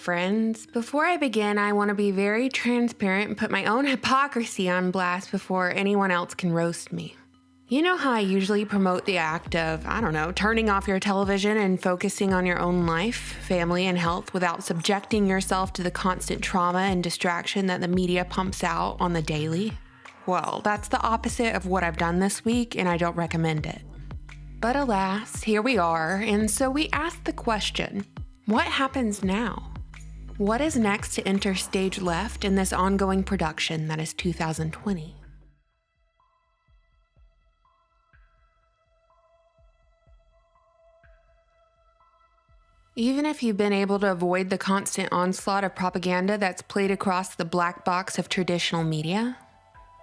friends. Before I begin, I want to be very transparent and put my own hypocrisy on blast before anyone else can roast me. You know how I usually promote the act of, turning off your television and focusing on your own life, family, and health without subjecting yourself to the constant trauma and distraction that the media pumps out on the daily? Well, that's the opposite of what I've done this week, and I don't recommend it. But alas, here we are, and so we ask the question, what happens now? What is next to enter stage left in this ongoing production that is 2020? Even if you've been able to avoid the constant onslaught of propaganda that's played across the black box of traditional media,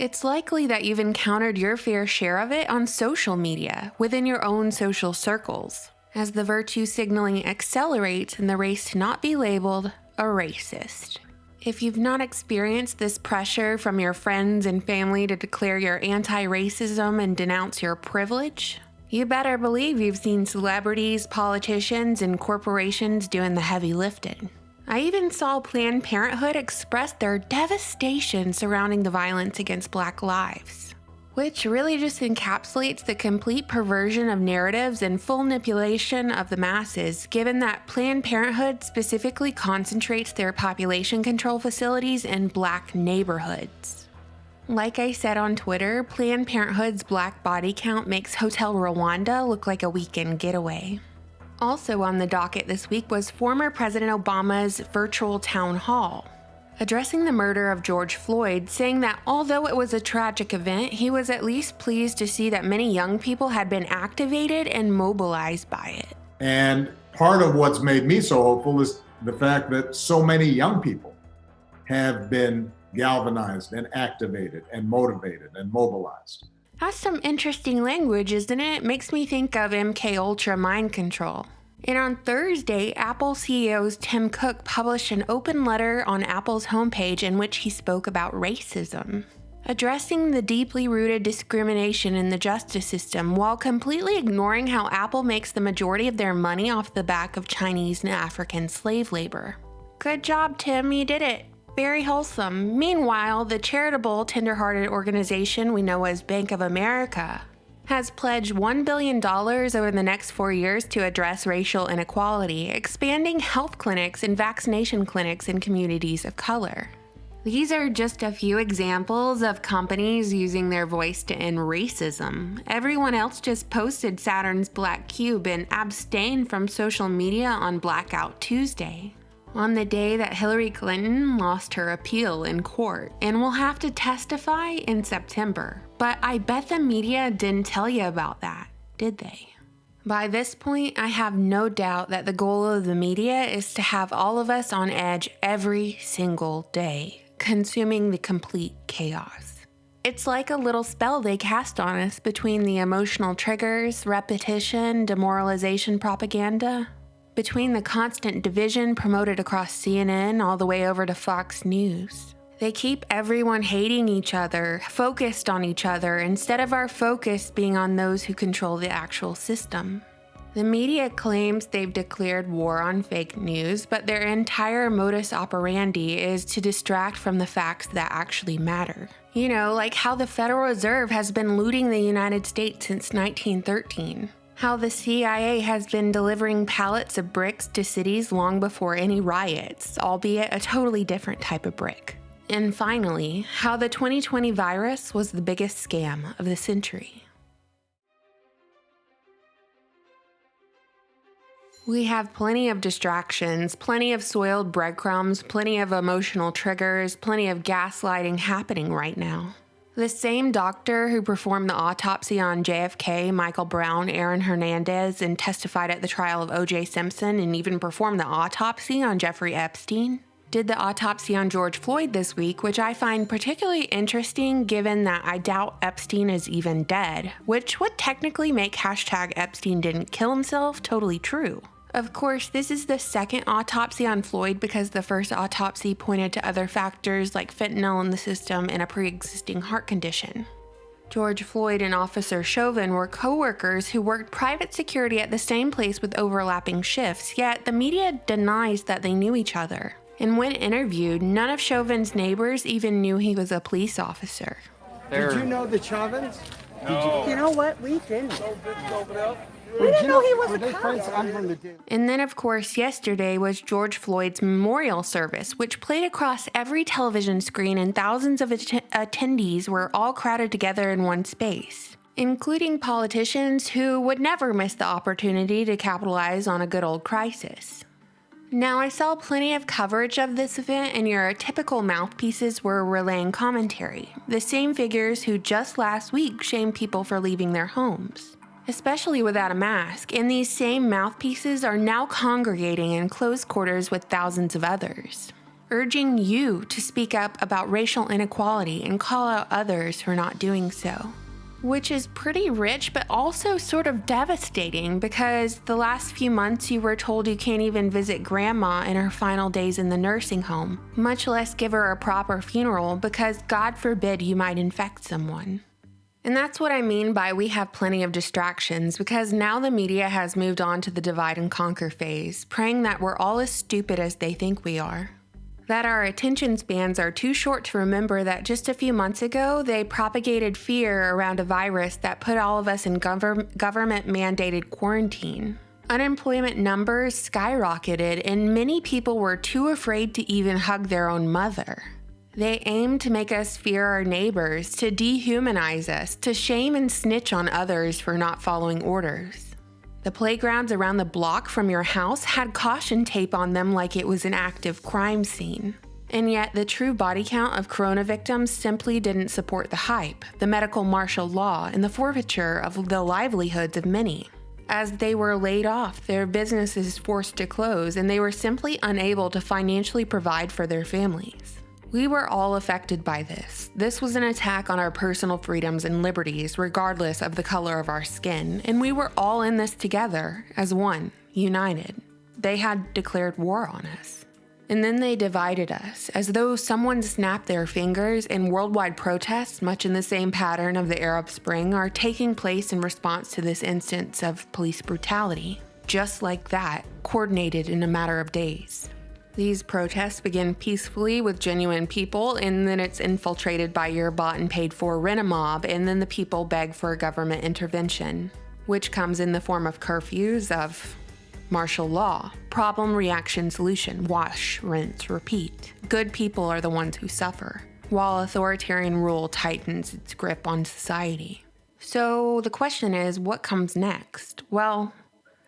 it's likely that you've encountered your fair share of it on social media, within your own social circles, as the virtue signaling accelerates in the race to not be labeled a racist. If you've not experienced this pressure from your friends and family to declare your anti-racism and denounce your privilege, you better believe you've seen celebrities, politicians, and corporations doing the heavy lifting. I even saw Planned Parenthood express their devastation surrounding the violence against Black lives, which really just encapsulates the complete perversion of narratives and full manipulation of the masses, given that Planned Parenthood specifically concentrates their population control facilities in Black neighborhoods. Like I said on Twitter, Planned Parenthood's Black body count makes Hotel Rwanda look like a weekend getaway. Also on the docket this week was former President Obama's virtual town hall, addressing the murder of George Floyd, saying that although it was a tragic event, he was at least pleased to see that many young people had been activated and mobilized by it. And part of what's made me so hopeful is the fact that so many young people have been galvanized and activated and motivated and mobilized. That's some interesting language, isn't it? Makes me think of MK Ultra mind control. And on Thursday, Apple CEO Tim Cook published an open letter on Apple's homepage in which he spoke about racism, addressing the deeply rooted discrimination in the justice system while completely ignoring how Apple makes the majority of their money off the back of Chinese and African slave labor. Good job, Tim, you did it. Very wholesome. Meanwhile, the charitable, tender-hearted organization we know as Bank of America has pledged $1 billion over the next 4 years to address racial inequality, expanding health clinics and vaccination clinics in communities of color. These are just a few examples of companies using their voice to end racism. Everyone else just posted Saturn's black cube and abstained from social media on Blackout Tuesday, on the day that Hillary Clinton lost her appeal in court and will have to testify in September. But I bet the media didn't tell you about that, did they? By this point, I have no doubt that the goal of the media is to have all of us on edge every single day, consuming the complete chaos. It's like a little spell they cast on us between the emotional triggers, repetition, demoralization propaganda, between the constant division promoted across CNN all the way over to Fox News. They keep everyone hating each other, focused on each other, instead of our focus being on those who control the actual system. The media claims they've declared war on fake news, but their entire modus operandi is to distract from the facts that actually matter. You know, like how the Federal Reserve has been looting the United States since 1913. How the CIA has been delivering pallets of bricks to cities long before any riots, albeit a totally different type of brick. And finally, how the 2020 virus was the biggest scam of the century. We have plenty of distractions, plenty of soiled breadcrumbs, plenty of emotional triggers, plenty of gaslighting happening right now. The same doctor who performed the autopsy on JFK, Michael Brown, Aaron Hernandez, and testified at the trial of O.J. Simpson and even performed the autopsy on Jeffrey Epstein, did the autopsy on George Floyd this week, which I find particularly interesting given that I doubt Epstein is even dead, which would technically make #Epstein didn't kill himself totally true. Of course, this is the second autopsy on Floyd because the first autopsy pointed to other factors like fentanyl in the system and a pre-existing heart condition. George Floyd and Officer Chauvin were co-workers who worked private security at the same place with overlapping shifts, yet the media denies that they knew each other. And when interviewed, none of Chauvin's neighbors even knew he was a police officer. Did you know the Chauvins? No. You know what? We didn't. We didn't know he was were a they cop. friends? I'm from the day. And then, of course, yesterday was George Floyd's memorial service, which played across every television screen, and thousands of attendees were all crowded together in one space, including politicians who would never miss the opportunity to capitalize on a good old crisis. Now, I saw plenty of coverage of this event, and your typical mouthpieces were relaying commentary, the same figures who just last week shamed people for leaving their homes, especially without a mask, and these same mouthpieces are now congregating in close quarters with thousands of others, urging you to speak up about racial inequality and call out others for not doing so. Which is pretty rich, but also sort of devastating, because the last few months you were told you can't even visit grandma in her final days in the nursing home, much less give her a proper funeral, because God forbid you might infect someone. And that's what I mean by we have plenty of distractions, because now the media has moved on to the divide and conquer phase, praying that we're all as stupid as they think we are. That our attention spans are too short to remember that just a few months ago, they propagated fear around a virus that put all of us in government-mandated quarantine. Unemployment numbers skyrocketed, and many people were too afraid to even hug their own mother. They aimed to make us fear our neighbors, to dehumanize us, to shame and snitch on others for not following orders. The playgrounds around the block from your house had caution tape on them like it was an active crime scene. And yet the true body count of corona victims simply didn't support the hype, the medical martial law, and the forfeiture of the livelihoods of many. As they were laid off, their businesses forced to close, and they were simply unable to financially provide for their families. We were all affected by this. This was an attack on our personal freedoms and liberties, regardless of the color of our skin, and we were all in this together, as one, united. They had declared war on us. And then they divided us, as though someone snapped their fingers, and worldwide protests, much in the same pattern of the Arab Spring, are taking place in response to this instance of police brutality. Just like that, coordinated in a matter of days. These protests begin peacefully with genuine people, and then it's infiltrated by your bought and paid for rent-a-mob, and then the people beg for government intervention, which comes in the form of curfews, of martial law, problem, reaction, solution, wash, rinse, repeat. Good people are the ones who suffer, while authoritarian rule tightens its grip on society. So the question is, what comes next? Well,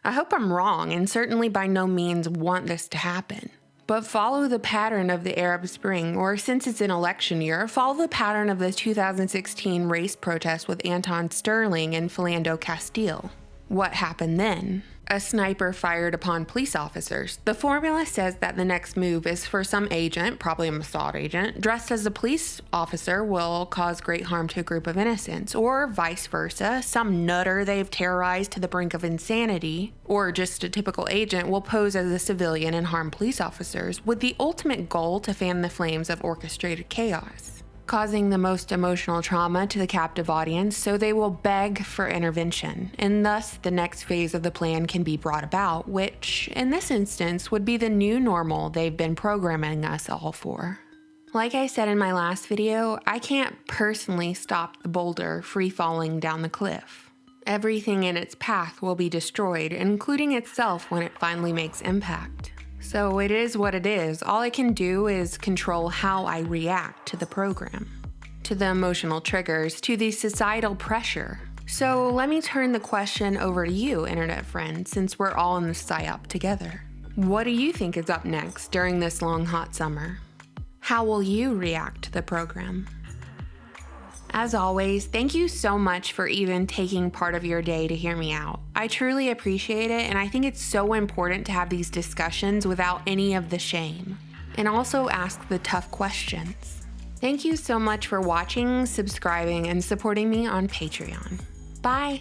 I hope I'm wrong, and certainly by no means want this to happen. But follow the pattern of the Arab Spring, or since it's an election year, follow the pattern of the 2016 race protest with Anton Sterling and Philando Castile. What happened then? A sniper fired upon police officers. The formula says that the next move is for some agent, probably a Mossad agent, dressed as a police officer will cause great harm to a group of innocents, or vice versa, some nutter they've terrorized to the brink of insanity, or just a typical agent will pose as a civilian and harm police officers, with the ultimate goal to fan the flames of orchestrated chaos, causing the most emotional trauma to the captive audience, so they will beg for intervention, and thus the next phase of the plan can be brought about, which, in this instance, would be the new normal they've been programming us all for. Like I said in my last video, I can't personally stop the boulder free-falling down the cliff. Everything in its path will be destroyed, including itself when it finally makes impact. So it is what it is. All I can do is control how I react to the program, to the emotional triggers, to the societal pressure. So let me turn the question over to you, internet friends, since we're all in this psyop together. What do you think is up next during this long hot summer? How will you react to the program? As always, thank you so much for even taking part of your day to hear me out. I truly appreciate it, and I think it's so important to have these discussions without any of the shame, and also ask the tough questions. Thank you so much for watching, subscribing, and supporting me on Patreon. Bye!